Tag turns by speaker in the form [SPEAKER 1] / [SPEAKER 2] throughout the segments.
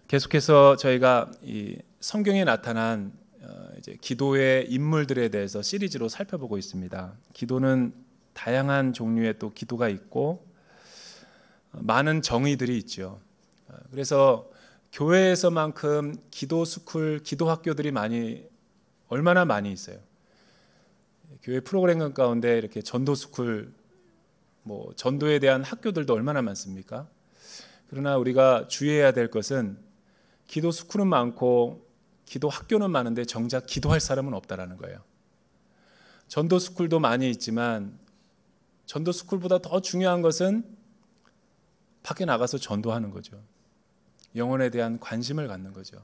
[SPEAKER 1] 계속해서 저희가 이 성경에 나타난 이제 기도의 인물들에 대해서 시리즈로 살펴보고 있습니다. 기도는 다양한 종류의 또 기도가 있고 많은 정의들이 있죠. 그래서 교회에서만큼 기도 스쿨, 기도 학교들이 얼마나 많이 있어요. 교회 프로그램 가운데 이렇게 전도 스쿨, 전도에 대한 학교들도 얼마나 많습니까? 그러나 우리가 주의해야 될 것은 기도 스쿨은 많고 기도 학교는 많은데 정작 기도할 사람은 없다라는 거예요. 전도 스쿨도 많이 있지만 전도 스쿨보다 더 중요한 것은 밖에 나가서 전도하는 거죠. 영혼에 대한 관심을 갖는 거죠.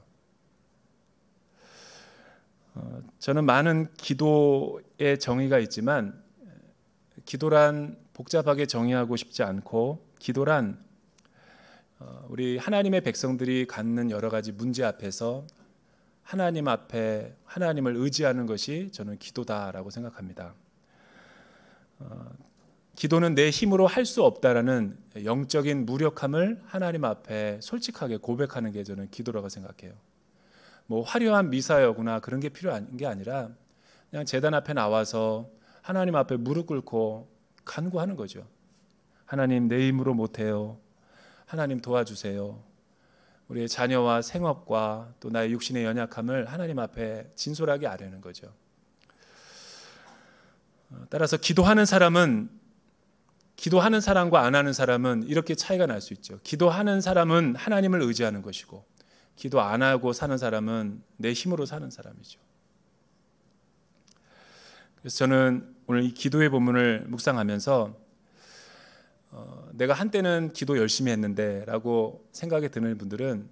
[SPEAKER 1] 저는 많은 기도의 정의가 있지만 기도란 복잡하게 정의하고 싶지 않고 기도란 우리 하나님의 백성들이 갖는 여러 가지 문제 앞에서 하나님 앞에 하나님을 의지하는 것이 저는 기도다라고 생각합니다. 기도는 내 힘으로 할 수 없다라는 영적인 무력함을 하나님 앞에 솔직하게 고백하는 게 저는 기도라고 생각해요. 화려한 미사여구나 그런 게 필요한 게 아니라 그냥 제단 앞에 나와서 하나님 앞에 무릎 꿇고 간구하는 거죠. 하나님, 내 힘으로 못해요. 하나님 도와주세요. 우리의 자녀와 생업과 또 나의 육신의 연약함을 하나님 앞에 진솔하게 아뢰는 거죠. 따라서 기도하는 사람과 안 하는 사람은 이렇게 차이가 날 수 있죠. 기도하는 사람은 하나님을 의지하는 것이고 기도 안 하고 사는 사람은 내 힘으로 사는 사람이죠. 그래서 저는 오늘 이 기도의 본문을 묵상하면서 내가 한때는 기도 열심히 했는데 라고 생각이 드는 분들은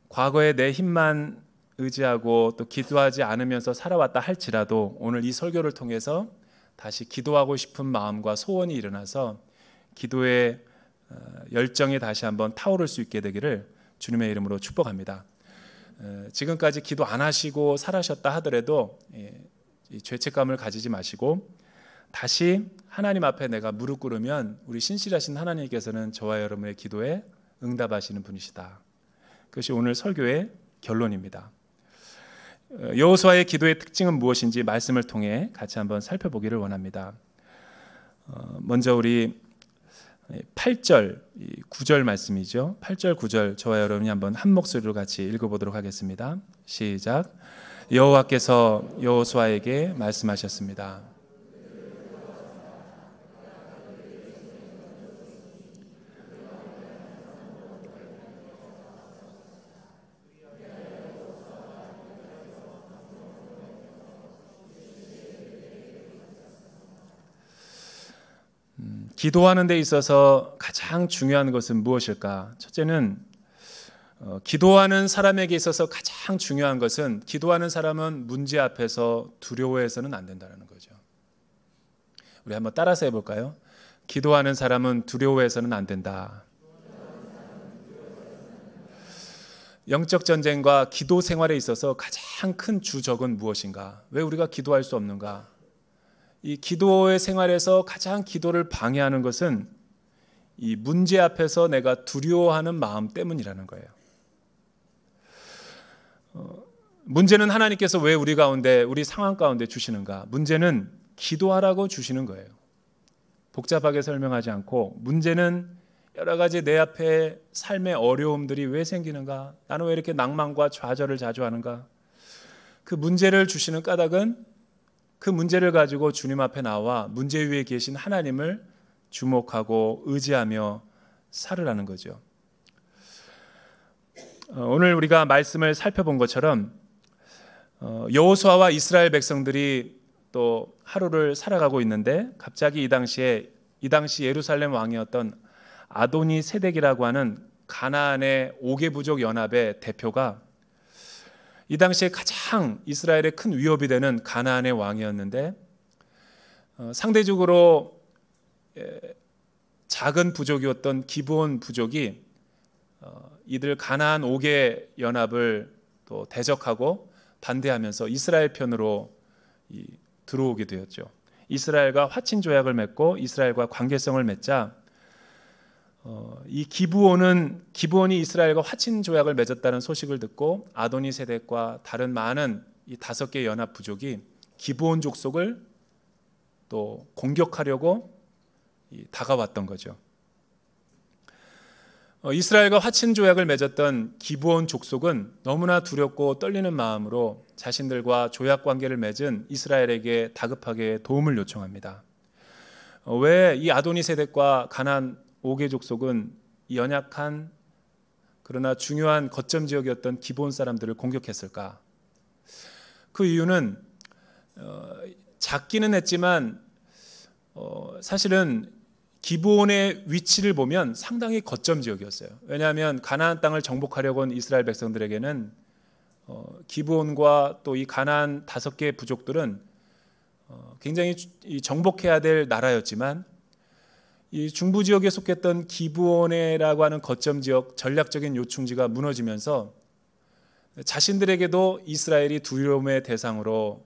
[SPEAKER 1] 과거에 내 힘만 의지하고 또 기도하지 않으면서 살아왔다 할지라도 오늘 이 설교를 통해서 다시 기도하고 싶은 마음과 소원이 일어나서 기도의 열정이 다시 한번 타오를 수 있게 되기를 주님의 이름으로 축복합니다. 지금까지 기도 안 하시고 살아셨다 하더라도 이 죄책감을 가지지 마시고 다시 하나님 앞에 내가 무릎 꿇으면 우리 신실하신 하나님께서는 저와 여러분의 기도에 응답하시는 분이시다. 그것이 오늘 설교의 결론입니다. 여호수아의 기도의 특징은 무엇인지 말씀을 통해 같이 한번 살펴보기를 원합니다. 먼저 우리 8절, 9절 말씀이죠. 8절, 9절 저와 여러분이 한번 한 목소리로 같이 읽어보도록 하겠습니다. 시작. 여호와께서 여호수아에게 말씀하셨습니다. 기도하는 데 있어서 가장 중요한 것은 무엇일까? 첫째는 기도하는 사람에게 있어서 가장 중요한 것은 기도하는 사람은 문제 앞에서 두려워해서는 안 된다는 거죠. 우리 한번 따라서 해볼까요? 기도하는 사람은 두려워해서는 안 된다. 영적 전쟁과 기도 생활에 있어서 가장 큰 주적은 무엇인가? 왜 우리가 기도할 수 없는가? 이 기도의 생활에서 가장 기도를 방해하는 것은 이 문제 앞에서 내가 두려워하는 마음 때문이라는 거예요. 문제는 하나님께서 왜 우리 상황 가운데 주시는가? 문제는 기도하라고 주시는 거예요. 복잡하게 설명하지 않고 문제는 여러 가지 내 앞에 삶의 어려움들이 왜 생기는가? 나는 왜 이렇게 낭만과 좌절을 자주 하는가? 그 문제를 주시는 까닭은 그 문제를 가지고 주님 앞에 나와 문제 위에 계신 하나님을 주목하고 의지하며 살으라는 거죠. 오늘 우리가 말씀을 살펴본 것처럼 여호수아와 이스라엘 백성들이 또 하루를 살아가고 있는데 갑자기 이 당시 예루살렘 왕이었던 아도니 세덱이라고 하는 가나안의 5개 부족 연합의 대표가 이 당시에 가장 이스라엘의 큰 위협이 되는 가나안의 왕이었는데 상대적으로 작은 부족이었던 기브온 부족이 이들 가나안 5개 연합을 또 대적하고 반대하면서 이스라엘 편으로 들어오게 되었죠. 이스라엘과 화친 조약을 맺고 이스라엘과 관계성을 맺자 이 기브온이 이스라엘과 화친 조약을 맺었다는 소식을 듣고 아도니 세덱과 다른 많은 이 5개 연합 부족이 기브온 족속을 또 공격하려고 다가왔던 거죠. 이스라엘과 화친 조약을 맺었던 기브온 족속은 너무나 두렵고 떨리는 마음으로 자신들과 조약 관계를 맺은 이스라엘에게 다급하게 도움을 요청합니다. 왜 이 아도니 세덱과 가나안 5개 족속은 이 연약한 그러나 중요한 거점 지역이었던 기브온 사람들을 공격했을까? 그 이유는 작기는 했지만 사실은 기브온의 위치를 보면 상당히 거점 지역이었어요. 왜냐하면 가나안 땅을 정복하려고 한 이스라엘 백성들에게는 기브온과 또 이 가나안 5개 부족들은 굉장히 정복해야 될 나라였지만 이 중부 지역에 속했던 기브온이라고 하는 거점 지역 전략적인 요충지가 무너지면서 자신들에게도 이스라엘이 두려움의 대상으로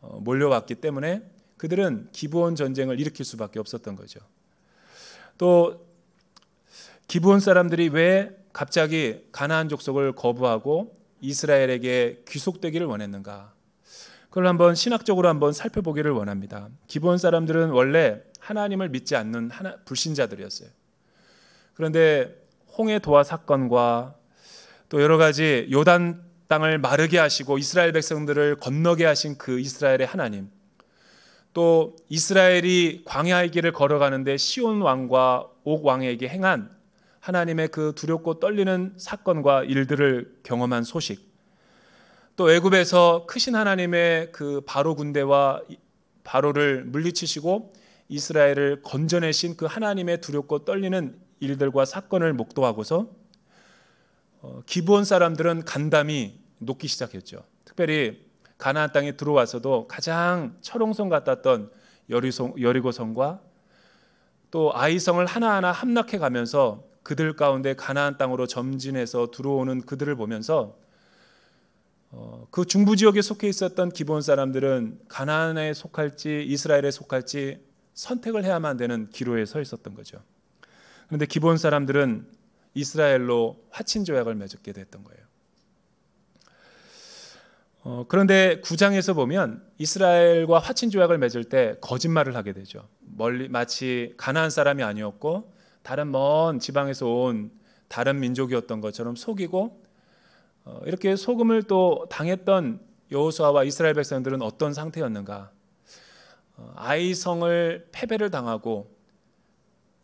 [SPEAKER 1] 몰려왔기 때문에 그들은 기브온 전쟁을 일으킬 수밖에 없었던 거죠. 또 기브온 사람들이 왜 갑자기 가나안 족속을 거부하고 이스라엘에게 귀속되기를 원했는가? 그걸 한번 신학적으로 한번 살펴보기를 원합니다. 기브온 사람들은 원래 하나님을 믿지 않는 불신자들이었어요. 그런데 홍해 도화 사건과 또 여러 가지 요단 땅을 마르게 하시고 이스라엘 백성들을 건너게 하신 그 이스라엘의 하나님, 또 이스라엘이 광야의 길을 걸어가는데 시온 왕과 옥 왕에게 행한 하나님의 그 두렵고 떨리는 사건과 일들을 경험한 소식, 또 애굽에서 크신 하나님의 그 바로 군대와 바로를 물리치시고 이스라엘을 건져내신 그 하나님의 두렵고 떨리는 일들과 사건을 목도하고서 기브온 사람들은 간담이 녹기 시작했죠. 특별히 가나안 땅에 들어와서도 가장 철옹성 같았던 여리고성과 또 아이성을 하나하나 함락해 가면서 그들 가운데 가나안 땅으로 점진해서 들어오는 그들을 보면서 그 중부 지역에 속해 있었던 기브온 사람들은 가나안에 속할지 이스라엘에 속할지 선택을 해야만 되는 기로에 서 있었던 거죠. 그런데 기브온 사람들은 이스라엘로 화친 조약을 맺게 됐던 거예요. 그런데 9장에서 보면 이스라엘과 화친 조약을 맺을 때 거짓말을 하게 되죠. 마치 가나안 사람이 아니었고 다른 먼 지방에서 온 다른 민족이었던 것처럼 속이고 이렇게 속음을 또 당했던 여호수아와 이스라엘 백성들은 어떤 상태였는가? 아이성을 패배를 당하고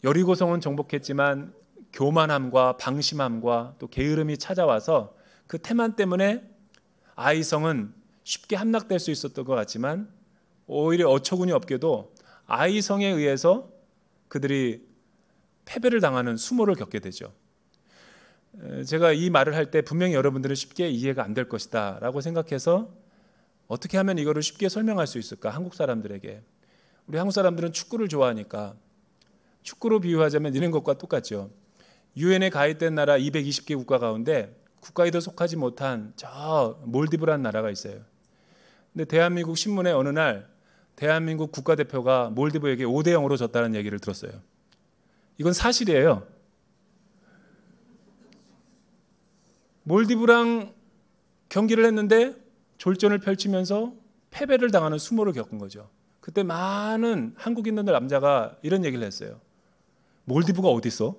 [SPEAKER 1] 여리고성은 정복했지만 교만함과 방심함과 또 게으름이 찾아와서 그 태만 때문에 아이성은 쉽게 함락될 수 있었던 것 같지만 오히려 어처구니 없게도 아이성에 의해서 그들이 패배를 당하는 수모를 겪게 되죠. 제가 이 말을 할 때 분명히 여러분들은 쉽게 이해가 안 될 것이다 라고 생각해서 어떻게 하면 이거를 쉽게 설명할 수 있을까? 한국 사람들에게. 우리 한국 사람들은 축구를 좋아하니까 축구로 비유하자면 이런 것과 똑같죠. 유엔에 가입된 나라 220개 국가 가운데 국가에도 속하지 못한 저 몰디브라는 나라가 있어요. 근데 대한민국 신문에 어느 날 대한민국 국가대표가 몰디브에게 5대0으로 졌다는 얘기를 들었어요. 이건 사실이에요. 몰디브랑 경기를 했는데 졸전을 펼치면서 패배를 당하는 수모를 겪은 거죠. 그때 많은 한국 있는 남자가 이런 얘기를 했어요. 몰디브가 어디 있어?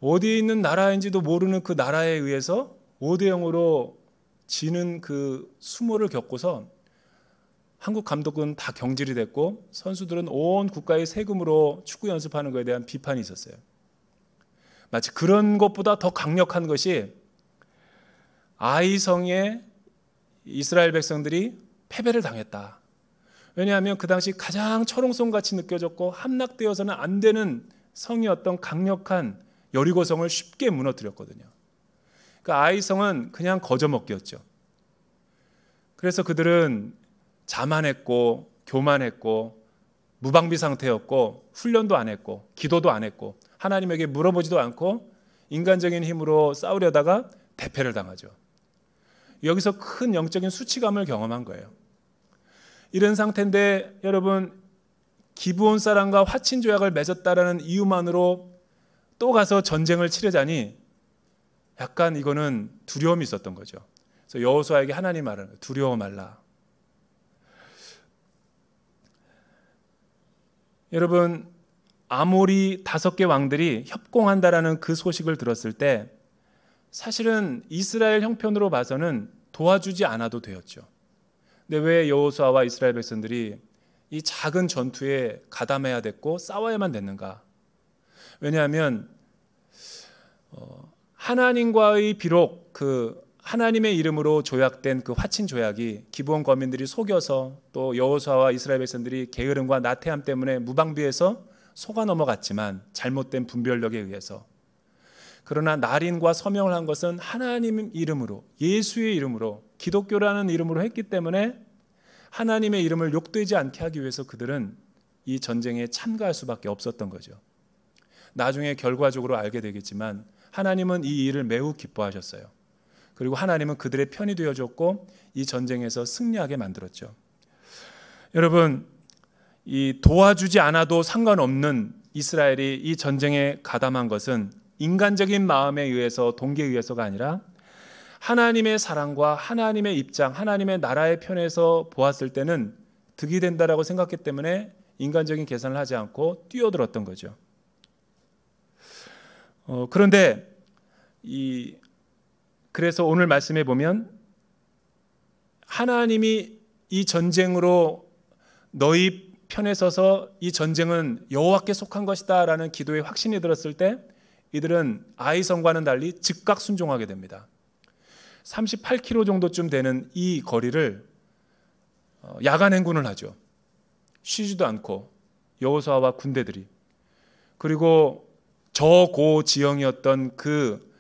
[SPEAKER 1] 어디에 있는 나라인지도 모르는 그 나라에 의해서 5대0으로 지는 그 수모를 겪고서 한국 감독은 다 경질이 됐고 선수들은 온 국가의 세금으로 축구 연습하는 것에 대한 비판이 있었어요. 마치 그런 것보다 더 강력한 것이 아이성의 이스라엘 백성들이 패배를 당했다. 왜냐하면 그 당시 가장 철옹성같이 느껴졌고 함락되어서는 안 되는 성이었던 강력한 여리고성을 쉽게 무너뜨렸거든요. 그러니까 아이성은 그냥 거저먹기였죠. 그래서 그들은 자만했고 교만했고 무방비 상태였고 훈련도 안 했고 기도도 안 했고 하나님에게 물어보지도 않고 인간적인 힘으로 싸우려다가 대패를 당하죠. 여기서 큰 영적인 수치감을 경험한 거예요. 이런 상태인데 여러분 기브온 사람과 화친 조약을 맺었다라는 이유만으로 또 가서 전쟁을 치르자니 약간 이거는 두려움이 있었던 거죠. 그래서 여호수아에게 하나님 말하는 거예요. 두려워 말라. 여러분, 아모리 5개 왕들이 협공한다라는 그 소식을 들었을 때 사실은 이스라엘 형편으로 봐서는 도와주지 않아도 되었죠. 근데 왜 여호수아와 이스라엘 백성들이 이 작은 전투에 가담해야 됐고 싸워야만 됐는가? 왜냐하면 하나님과의 비록 그 하나님의 이름으로 조약된 그 화친 조약이 기브온 거민들이 속여서 또 여호수아와 이스라엘 백성들이 게으름과 나태함 때문에 무방비해서 속아 넘어갔지만 잘못된 분별력에 의해서, 그러나 날인과 서명을 한 것은 하나님 이름으로, 예수의 이름으로, 기독교라는 이름으로 했기 때문에 하나님의 이름을 욕되지 않게 하기 위해서 그들은 이 전쟁에 참가할 수밖에 없었던 거죠. 나중에 결과적으로 알게 되겠지만 하나님은 이 일을 매우 기뻐하셨어요. 그리고 하나님은 그들의 편이 되어줬고 이 전쟁에서 승리하게 만들었죠. 여러분, 이 도와주지 않아도 상관없는 이스라엘이 이 전쟁에 가담한 것은 인간적인 마음에 의해서, 동기에 의해서가 아니라 하나님의 사랑과 하나님의 입장, 하나님의 나라의 편에서 보았을 때는 득이 된다라고 생각했기 때문에 인간적인 계산을 하지 않고 뛰어들었던 거죠. 그런데 그래서 오늘 말씀해 보면 하나님이 이 전쟁으로 너희 편에 서서 이 전쟁은 여호와께 속한 것이다 라는 기도에 확신이 들었을 때 이들은 아이성과는 달리 즉각 순종하게 됩니다. 38km 정도쯤 되는 이 거리를 야간 행군을 하죠. 쉬지도 않고 여호수아와 군대들이. 그리고 저고 지형이었던 그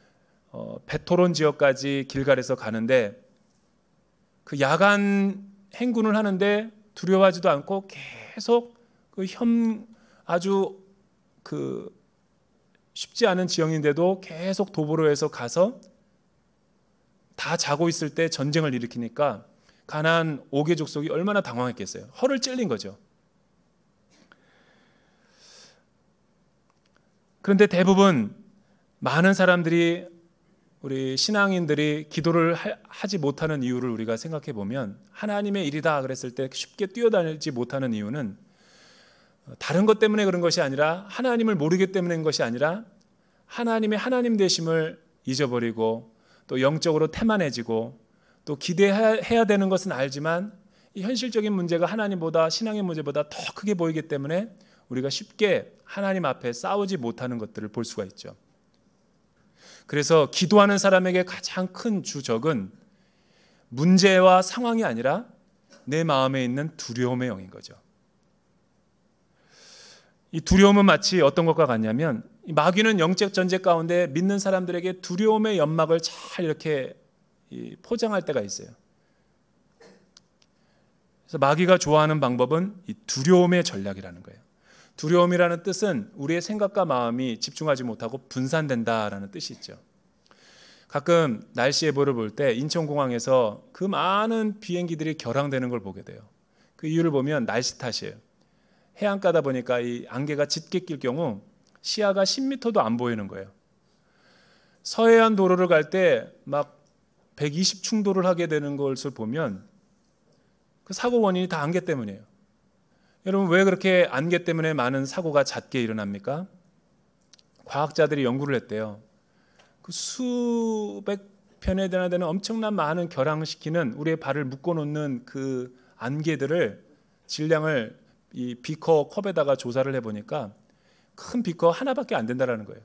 [SPEAKER 1] 베토론 지역까지 길갈에서 가는데 그 야간 행군을 하는데 두려워하지도 않고 계속 아주 쉽지 않은 지형인데도 계속 도보로에서 가서 다 자고 있을 때 전쟁을 일으키니까 가나안 5개 족속이 얼마나 당황했겠어요. 허를 찔린 거죠. 그런데 대부분 많은 사람들이, 우리 신앙인들이 기도를 하지 못하는 이유를 우리가 생각해 보면 하나님의 일이다 그랬을 때 쉽게 뛰어다니지 못하는 이유는 다른 것 때문에 그런 것이 아니라, 하나님을 모르기 때문인 것이 아니라 하나님의 하나님 되심을 잊어버리고 또 영적으로 태만해지고 또 기대해야 되는 것은 알지만 이 현실적인 문제가 하나님보다, 신앙의 문제보다 더 크게 보이기 때문에 우리가 쉽게 하나님 앞에 싸우지 못하는 것들을 볼 수가 있죠. 그래서 기도하는 사람에게 가장 큰 주적은 문제와 상황이 아니라 내 마음에 있는 두려움의 영인 거죠. 이 두려움은 마치 어떤 것과 같냐면, 마귀는 영적 전쟁 가운데 믿는 사람들에게 두려움의 연막을 잘 이렇게 포장할 때가 있어요. 그래서 마귀가 좋아하는 방법은 이 두려움의 전략이라는 거예요. 두려움이라는 뜻은 우리의 생각과 마음이 집중하지 못하고 분산된다라는 뜻이 있죠. 가끔 날씨 예보를 볼 때 인천공항에서 그 많은 비행기들이 결항되는 걸 보게 돼요. 그 이유를 보면 날씨 탓이에요. 해안가다 보니까 이 안개가 짙게 낄 경우 시야가 10m도 안 보이는 거예요. 서해안 도로를 갈 때 막 120충돌을 하게 되는 것을 보면 그 사고 원인이 다 안개 때문이에요. 여러분, 왜 그렇게 안개 때문에 많은 사고가 잦게 일어납니까? 과학자들이 연구를 했대요. 그 수백 편에 되는 엄청난 많은 결항시키는, 우리의 발을 묶어놓는 그 안개들을, 질량을 이 비커 컵에다가 조사를 해보니까 큰 비커 하나밖에 안 된다는 거예요.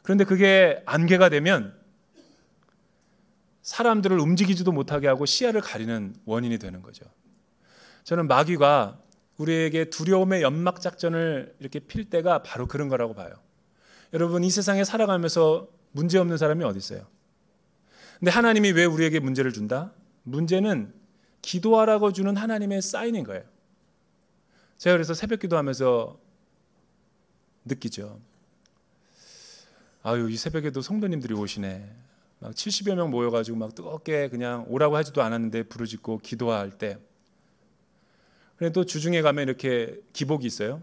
[SPEAKER 1] 그런데 그게 안개가 되면 사람들을 움직이지도 못하게 하고 시야를 가리는 원인이 되는 거죠. 저는 마귀가 우리에게 두려움의 연막 작전을 이렇게 필 때가 바로 그런 거라고 봐요. 여러분, 이 세상에 살아가면서 문제 없는 사람이 어디 있어요? 근데 하나님이 왜 우리에게 문제를 준다? 문제는 기도하라고 주는 하나님의 사인인 거예요. 제가 그래서 새벽 기도하면서 느끼죠. 아유, 이 새벽에도 성도님들이 오시네. 막 70여 명 모여가지고 막 뜨겁게 그냥 오라고 하지도 않았는데 부르짖고 기도할 때. 그런데 또 주중에 가면 이렇게 기복이 있어요.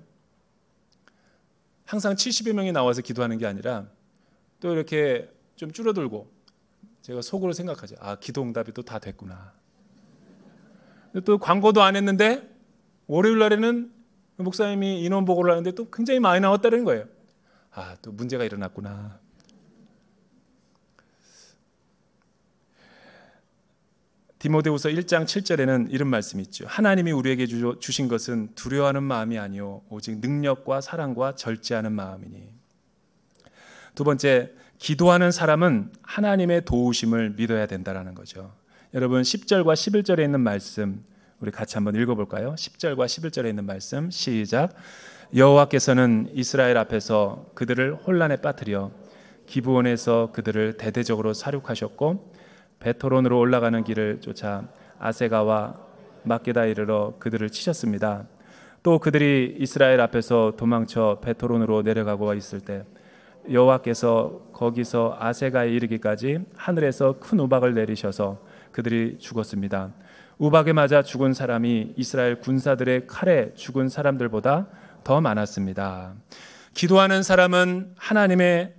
[SPEAKER 1] 항상 70여 명이 나와서 기도하는 게 아니라 또 이렇게 좀 줄어들고 제가 속으로 생각하죠. 아, 기도 응답이 또 다 됐구나. 또 광고도 안 했는데 월요일 날에는 목사님이 인원 보고를 하는데 또 굉장히 많이 나왔다는 거예요. 아, 또 문제가 일어났구나. 디모데후서 1장 7절에는 이런 말씀이 있죠. 하나님이 우리에게 주신 것은 두려워하는 마음이 아니요 오직 능력과 사랑과 절제하는 마음이니. 두 번째, 기도하는 사람은 하나님의 도우심을 믿어야 된다는 거죠. 여러분 10절과 11절에 있는 말씀 우리 같이 한번 읽어볼까요? 10절과 11절에 있는 말씀 시작. 여호와께서는 이스라엘 앞에서 그들을 혼란에 빠뜨려 기브온에서 그들을 대대적으로 사륙하셨고 베토론으로 올라가는 길을 쫓아 아세가와 막게다 이르러 그들을 치셨습니다. 또 그들이 이스라엘 앞에서 도망쳐 베토론으로 내려가고 있을 때 여호와께서 거기서 아세가에 이르기까지 하늘에서 큰 우박을 내리셔서 그들이 죽었습니다. 우박에 맞아 죽은 사람이 이스라엘 군사들의 칼에 죽은 사람들보다 더 많았습니다. 기도하는 사람은 하나님의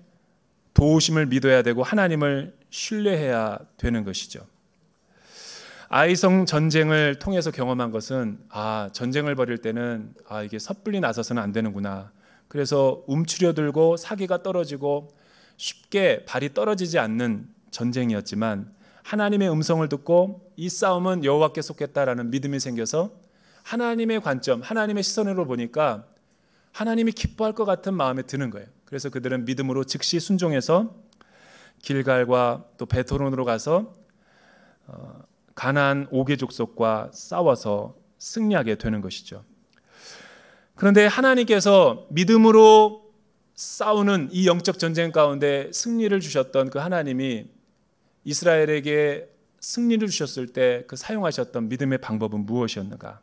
[SPEAKER 1] 도우심을 믿어야 되고 하나님을 신뢰해야 되는 것이죠. 아이성 전쟁을 통해서 경험한 것은 전쟁을 벌일 때는 이게 섣불리 나서서는 안 되는구나. 그래서 움츠려들고 사기가 떨어지고 쉽게 발이 떨어지지 않는 전쟁이었지만 하나님의 음성을 듣고 이 싸움은 여호와께 속했다라는 믿음이 생겨서 하나님의 관점, 하나님의 시선으로 보니까 하나님이 기뻐할 것 같은 마음에 드는 거예요. 그래서 그들은 믿음으로 즉시 순종해서 길갈과 또 베토론으로 가서 가나안 5개 족속과 싸워서 승리하게 되는 것이죠. 그런데 하나님께서 믿음으로 싸우는 이 영적 전쟁 가운데 승리를 주셨던 그 하나님이 이스라엘에게 승리를 주셨을 때 그 사용하셨던 믿음의 방법은 무엇이었는가?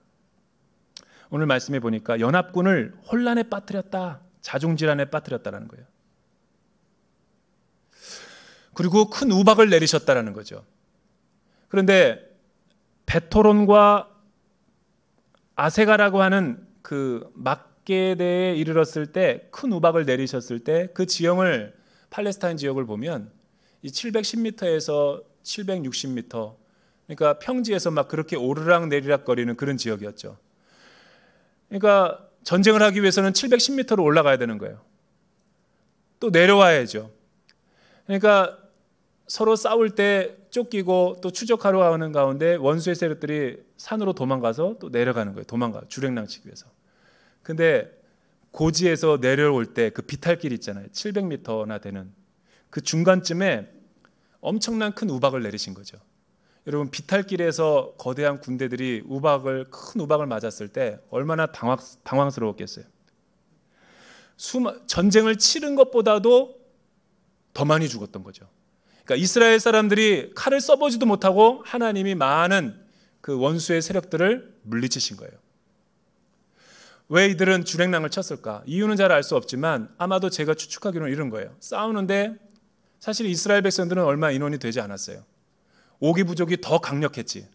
[SPEAKER 1] 오늘 말씀해 보니까 연합군을 혼란에 빠뜨렸다, 자중질환에 빠뜨렸다는 거예요. 그리고 큰 우박을 내리셨다는 거죠. 그런데 베토론과 아세가라고 하는 그 막게대에 이르렀을 때 큰 우박을 내리셨을 때 그 지형을 팔레스타인 지역을 보면 이 710m에서 760m 그러니까 평지에서 막 그렇게 오르락 내리락 거리는 그런 지역이었죠. 그러니까 전쟁을 하기 위해서는 710m로 올라가야 되는 거예요. 또 내려와야죠. 그러니까 서로 싸울 때 쫓기고 또 추적하러 가는 가운데 원수의 세력들이 산으로 도망가서 또 내려가는 거예요. 주랭랑 치기 위해서. 근데 고지에서 내려올 때 그 비탈길 있잖아요. 700m나 되는 그 중간쯤에 엄청난 큰 우박을 내리신 거죠. 여러분 비탈길에서 거대한 군대들이 큰 우박을 맞았을 때 얼마나 당황스러웠겠어요. 전쟁을 치른 것보다도 더 많이 죽었던 거죠. 그러니까 이스라엘 사람들이 칼을 써보지도 못하고 하나님이 많은 그 원수의 세력들을 물리치신 거예요. 왜 이들은 주랭랑을 쳤을까? 이유는 잘 알 수 없지만 아마도 제가 추측하기로는 이런 거예요. 싸우는데 사실 이스라엘 백성들은 얼마 인원이 되지 않았어요. 오기 부족이 더 강력했지.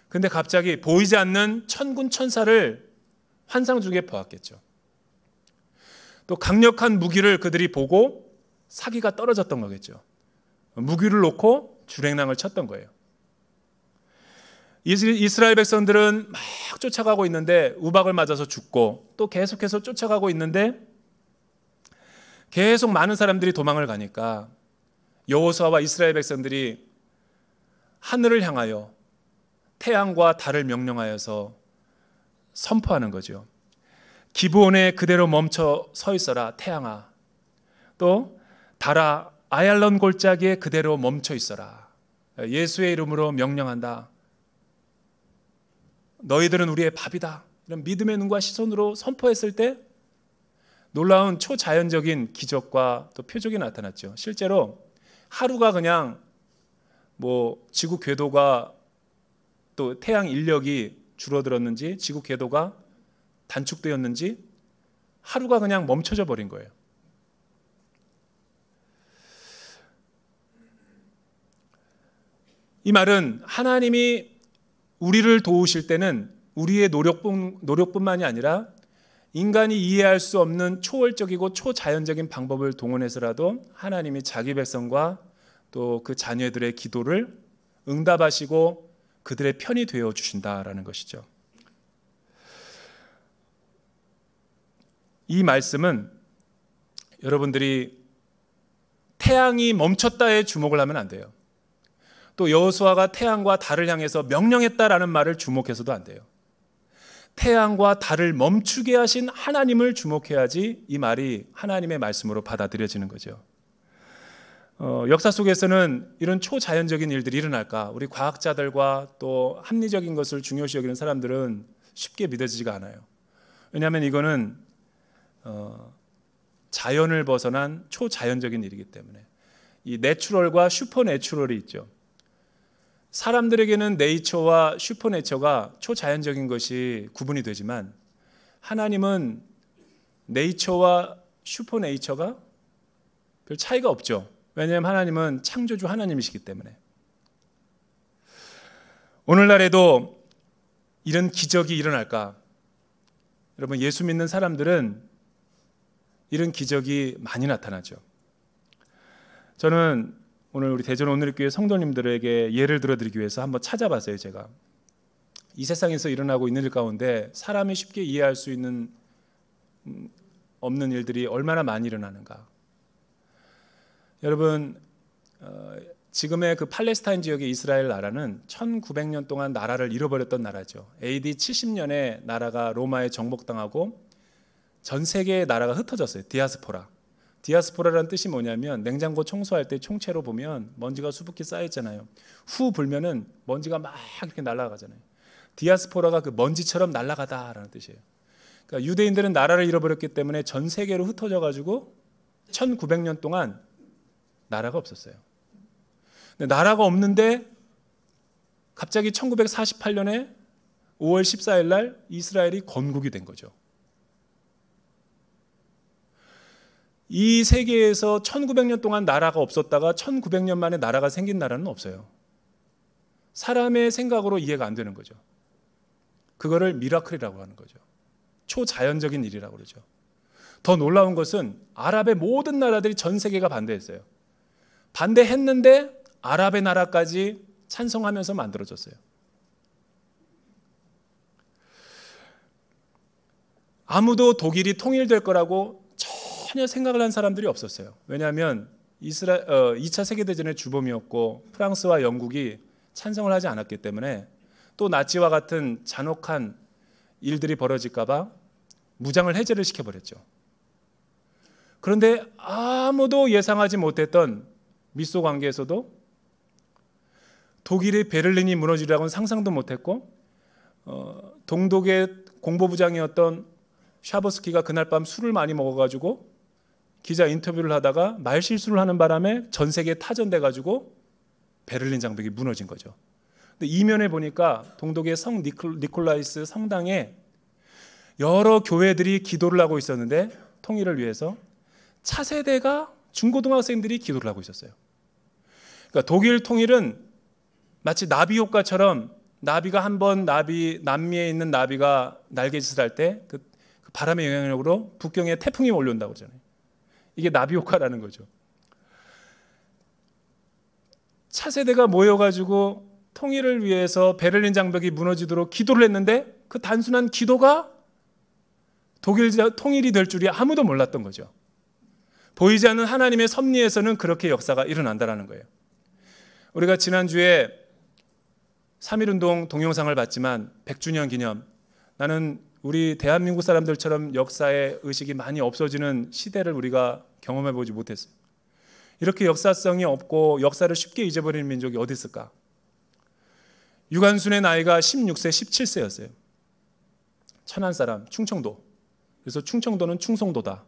[SPEAKER 1] 근데 갑자기 보이지 않는 천군 천사를 환상 중에 보았겠죠. 또 강력한 무기를 그들이 보고 사기가 떨어졌던 거겠죠. 무기를 놓고 주랭랑을 쳤던 거예요. 이스라엘 백성들은 막 쫓아가고 있는데 우박을 맞아서 죽고 또 계속해서 쫓아가고 있는데 계속 많은 사람들이 도망을 가니까 여호수아와 이스라엘 백성들이 하늘을 향하여 태양과 달을 명령하여서 선포하는 거죠. 기브온에 그대로 멈춰 서 있어라 태양아. 또 달아 아얄론 골짜기에 그대로 멈춰 있어라. 예수의 이름으로 명령한다. 너희들은 우리의 밥이다. 이런 믿음의 눈과 시선으로 선포했을 때 놀라운 초자연적인 기적과 또 표적이 나타났죠. 실제로 하루가 그냥 지구 궤도가 또 태양 인력이 줄어들었는지 지구 궤도가 단축되었는지 하루가 그냥 멈춰져 버린 거예요. 이 말은 하나님이 우리를 도우실 때는 우리의 노력뿐만이 아니라 인간이 이해할 수 없는 초월적이고 초자연적인 방법을 동원해서라도 하나님이 자기 백성과 또 그 자녀들의 기도를 응답하시고 그들의 편이 되어 주신다라는 것이죠. 이 말씀은 여러분들이 태양이 멈췄다에 주목을 하면 안 돼요. 또 여호수아가 태양과 달을 향해서 명령했다라는 말을 주목해서도 안 돼요. 태양과 달을 멈추게 하신 하나님을 주목해야지 이 말이 하나님의 말씀으로 받아들여지는 거죠. 역사 속에서는 이런 초자연적인 일들이 일어날까? 우리 과학자들과 또 합리적인 것을 중요시 여기는 사람들은 쉽게 믿어지지가 않아요. 왜냐하면 이거는 자연을 벗어난 초자연적인 일이기 때문에. 이 내추럴과 슈퍼내추럴이 있죠. 사람들에게는 네이처와 슈퍼내처가 초자연적인 것이 구분이 되지만 하나님은 네이처와 슈퍼네이처가 별 차이가 없죠. 왜냐하면 하나님은 창조주 하나님이시기 때문에. 오늘날에도 이런 기적이 일어날까? 여러분, 예수 믿는 사람들은 이런 기적이 많이 나타나죠. 저는 오늘 우리 대전 오늘교회 성도님들에게 예를 들어드리기 위해서 한번 찾아봤어요. 제가 이 세상에서 일어나고 있는 일 가운데 사람이 쉽게 이해할 수 있는 없는 일들이 얼마나 많이 일어나는가. 여러분, 지금의 그 팔레스타인 지역의 이스라엘 나라는 1900년 동안 나라를 잃어버렸던 나라죠. AD 70년에 나라가 로마에 정복당하고 전 세계의 나라가 흩어졌어요. 디아스포라. 디아스포라라는 뜻이 뭐냐면 냉장고 청소할 때 총체로 보면 먼지가 수북히 쌓여있잖아요. 후 불면은 먼지가 막 이렇게 날아가잖아요. 디아스포라가 그 먼지처럼 날아가다라는 뜻이에요. 그러니까 유대인들은 나라를 잃어버렸기 때문에 전 세계로 흩어져 가지고 1900년 동안 나라가 없었어요. 근데 나라가 없는데 갑자기 1948년에 5월 14일 날 이스라엘이 건국이 된 거죠. 이 세계에서 1900년 동안 나라가 없었다가 1900년 만에 나라가 생긴 나라는 없어요. 사람의 생각으로 이해가 안 되는 거죠. 그거를 미라클이라고 하는 거죠. 초자연적인 일이라고 그러죠. 더 놀라운 것은 아랍의 모든 나라들이 전 세계가 반대했어요. 반대했는데 아랍의 나라까지 찬성하면서 만들어졌어요. 아무도 독일이 통일될 거라고 전혀 생각을 한 사람들이 없었어요. 왜냐하면 2차 세계대전의 주범이었고 프랑스와 영국이 찬성을 하지 않았기 때문에 또 나치와 같은 잔혹한 일들이 벌어질까 봐 무장을 해제를 시켜버렸죠. 그런데 아무도 예상하지 못했던 미소 관계에서도 독일의 베를린이 무너지라고는 상상도 못했고 동독의 공보부장이었던 샤버스키가 그날 밤 술을 많이 먹어가지고 기자 인터뷰를 하다가 말실수를 하는 바람에 전 세계에 타전돼가지고 베를린 장벽이 무너진 거죠. 근데 이면에 보니까 동독의 성 니콜라이스 성당에 여러 교회들이 기도를 하고 있었는데 통일을 위해서 차세대가 중고등학생들이 기도를 하고 있었어요. 그러니까 독일 통일은 마치 나비 효과처럼 나비가 한번 남미에 있는 나비가 날개짓을 할 때 그 바람의 영향력으로 북경에 태풍이 몰려온다고 그러잖아요. 이게 나비 효과라는 거죠. 차세대가 모여가지고 통일을 위해서 베를린 장벽이 무너지도록 기도를 했는데 그 단순한 기도가 독일 통일이 될 줄이 아무도 몰랐던 거죠. 보이지 않는 하나님의 섭리에서는 그렇게 역사가 일어난다는 거예요. 우리가 지난주에 3.1운동 동영상을 봤지만 100주년 기념, 나는 우리 대한민국 사람들처럼 역사의 의식이 많이 없어지는 시대를 우리가 경험해보지 못했어요. 이렇게 역사성이 없고 역사를 쉽게 잊어버리는 민족이 어디 있을까? 유관순의 나이가 16세, 17세였어요. 천안 사람, 충청도. 그래서 충청도는 충성도다.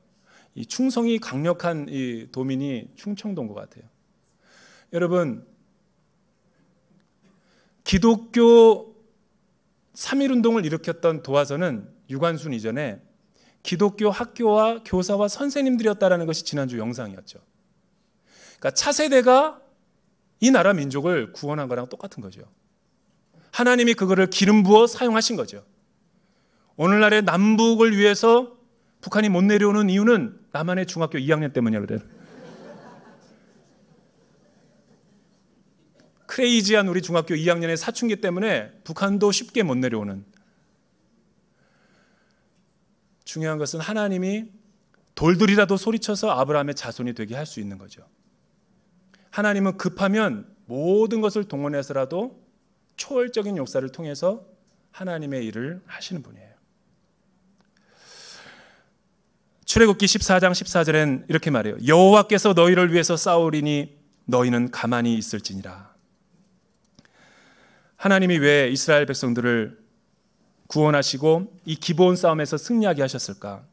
[SPEAKER 1] 이 충성이 강력한 이 도민이 충청도인 것 같아요. 여러분, 기독교 3.1운동을 일으켰던 도화선은 유관순 이전에 기독교 학교와 교사와 선생님들이었다는 것이 지난주 영상이었죠. 그러니까 차세대가 이 나라 민족을 구원한 거랑 똑같은 거죠. 하나님이 그거를 기름 부어 사용하신 거죠. 오늘날의 남북을 위해서 북한이 못 내려오는 이유는 남한의 중학교 2학년 때문이야 그래요. 크레이지한 우리 중학교 2학년의 사춘기 때문에 북한도 쉽게 못 내려오는. 중요한 것은 하나님이 돌들이라도 소리쳐서 아브라함의 자손이 되게 할 수 있는 거죠. 하나님은 급하면 모든 것을 동원해서라도 초월적인 역사를 통해서 하나님의 일을 하시는 분이에요. 출애굽기 14장 14절엔 이렇게 말해요. 여호와께서 너희를 위해서 싸우리니 너희는 가만히 있을지니라. 하나님이 왜 이스라엘 백성들을 구원하시고 이 기브온 싸움에서 승리하게 하셨을까?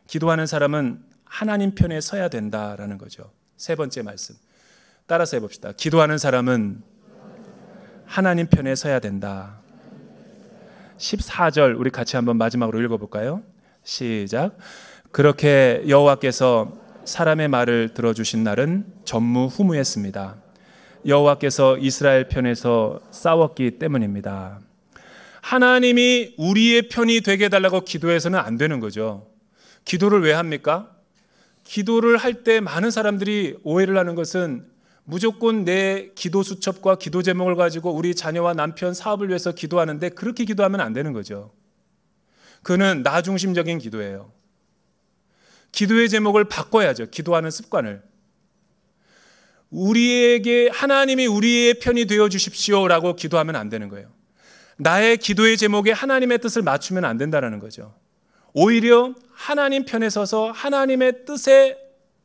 [SPEAKER 1] 기도하는 사람은 하나님 편에 서야 된다라는 거죠. 세 번째 말씀 따라서 해봅시다. 기도하는 사람은 하나님 편에 서야 된다. 14절 우리 같이 한번 마지막으로 읽어볼까요? 시작. 그렇게 여호와께서 사람의 말을 들어주신 날은 전무후무했습니다. 여호와께서 이스라엘 편에서 싸웠기 때문입니다. 하나님이 우리의 편이 되게 해달라고 기도해서는 안 되는 거죠. 기도를 왜 합니까? 기도를 할 때 많은 사람들이 오해를 하는 것은 무조건 내 기도 수첩과 기도 제목을 가지고 우리 자녀와 남편 사업을 위해서 기도하는데 그렇게 기도하면 안 되는 거죠. 그는 나 중심적인 기도예요. 기도의 제목을 바꿔야죠. 기도하는 습관을. 우리에게 하나님이 우리의 편이 되어 주십시오라고 기도하면 안 되는 거예요. 나의 기도의 제목에 하나님의 뜻을 맞추면 안 된다는 거죠. 오히려 하나님 편에 서서 하나님의 뜻에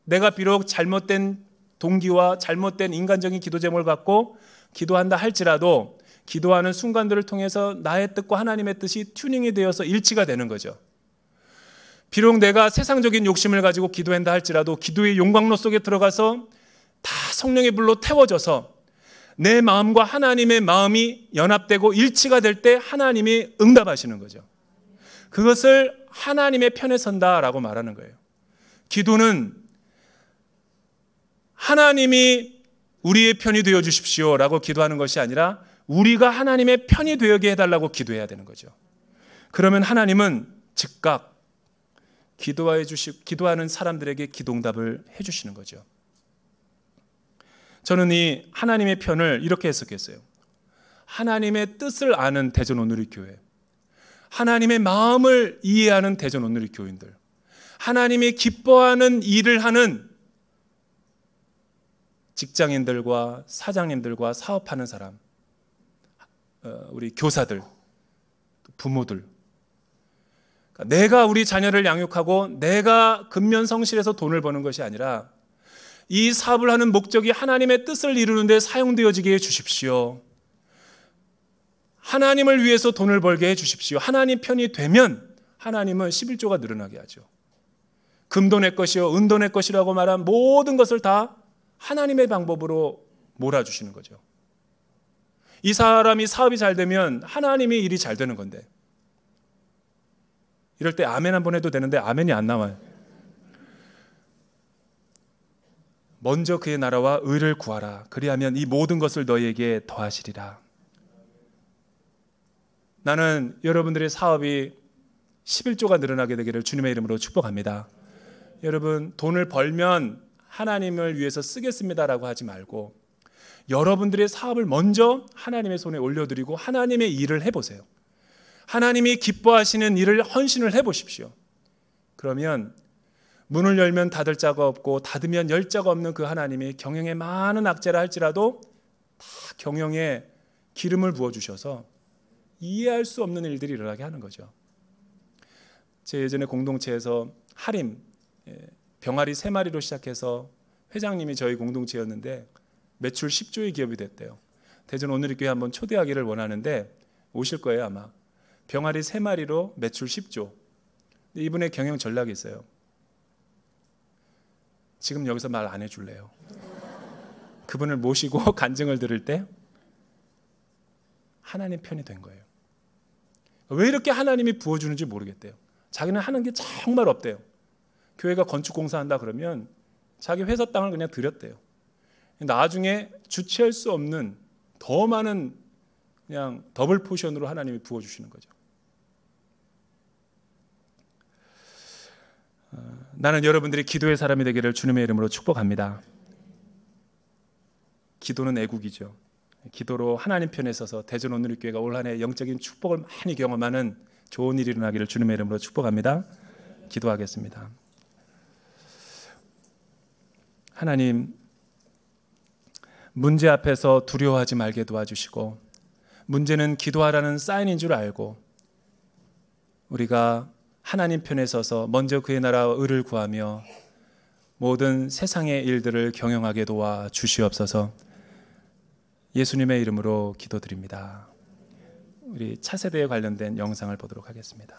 [SPEAKER 1] 내가 비록 잘못된 동기와 잘못된 인간적인 기도 제목을 갖고 기도한다 할지라도 기도하는 순간들을 통해서 나의 뜻과 하나님의 뜻이 튜닝이 되어서 일치가 되는 거죠. 비록 내가 세상적인 욕심을 가지고 기도한다 할지라도 기도의 용광로 속에 들어가서 다 성령의 불로 태워져서 내 마음과 하나님의 마음이 연합되고 일치가 될 때 하나님이 응답하시는 거죠. 그것을 하나님의 편에 선다라고 말하는 거예요. 기도는 하나님이 우리의 편이 되어 주십시오라고 기도하는 것이 아니라 우리가 하나님의 편이 되게 해달라고 기도해야 되는 거죠. 그러면 하나님은 즉각 기도하는 사람들에게 기도응답을 해주시는 거죠. 저는 이 하나님의 편을 이렇게 해석했어요. 하나님의 뜻을 아는 대전 온누리 교회, 하나님의 마음을 이해하는 대전 온누리 교인들, 하나님이 기뻐하는 일을 하는 직장인들과 사장님들과 사업하는 사람, 우리 교사들, 부모들, 내가 우리 자녀를 양육하고 내가 근면성실해서 돈을 버는 것이 아니라 이 사업을 하는 목적이 하나님의 뜻을 이루는 데 사용되어지게 해 주십시오. 하나님을 위해서 돈을 벌게 해 주십시오. 하나님 편이 되면 하나님은 11조가 늘어나게 하죠. 금도 내 것이요 은도 내 것이라고 말한 모든 것을 다 하나님의 방법으로 몰아주시는 거죠. 이 사람이 사업이 잘 되면 하나님의 일이 잘 되는 건데, 이럴 때 아멘 한번 해도 되는데 아멘이 안 나와요. 먼저 그의 나라와 의를 구하라. 그리하면 이 모든 것을 너희에게 더하시리라. 나는 여러분들의 사업이 11조가 늘어나게 되기를 주님의 이름으로 축복합니다. 여러분, 돈을 벌면 하나님을 위해서 쓰겠습니다라고 하지 말고 여러분들의 사업을 먼저 하나님의 손에 올려드리고 하나님의 일을 해보세요. 하나님이 기뻐하시는 일을 헌신을 해보십시오. 그러면 문을 열면 닫을 자가 없고 닫으면 열 자가 없는 그 하나님이 경영에 많은 악재라 할지라도 다 경영에 기름을 부어주셔서 이해할 수 없는 일들이 일어나게 하는 거죠. 제 예전에 공동체에서 하림, 병아리 3마리로 시작해서 회장님이 저희 공동체였는데 매출 10조의 기업이 됐대요. 대전 온누리교회 한번 초대하기를 원하는데 오실 거예요 아마. 병아리 3마리로 매출 10조. 이분의 경영 전략이 있어요. 지금 여기서 말 안 해줄래요. 그분을 모시고 간증을 들을 때 하나님 편이 된 거예요. 왜 이렇게 하나님이 부어주는지 모르겠대요. 자기는 하는 게 정말 없대요. 교회가 건축공사한다 그러면 자기 회사 땅을 그냥 드렸대요. 나중에 주체할 수 없는 더 많은 그냥 더블 포션으로 하나님이 부어주시는 거죠. 나는 여러분들이 기도의 사람이 되기를 주님의 이름으로 축복합니다. 기도는 애국이죠. 기도로 하나님 편에 서서 대전 온누리교회가 올 한 해 영적인 축복을 많이 경험하는 좋은 일이 일어나기를 주님의 이름으로 축복합니다. 기도하겠습니다. 하나님, 문제 앞에서 두려워하지 말게 도와주시고, 문제는 기도하라는 사인인 줄 알고 우리가 하나님 편에 서서 먼저 그의 나라와 의를 구하며 모든 세상의 일들을 경영하게 도와 주시옵소서. 예수님의 이름으로 기도드립니다. 우리 차세대에 관련된 영상을 보도록 하겠습니다.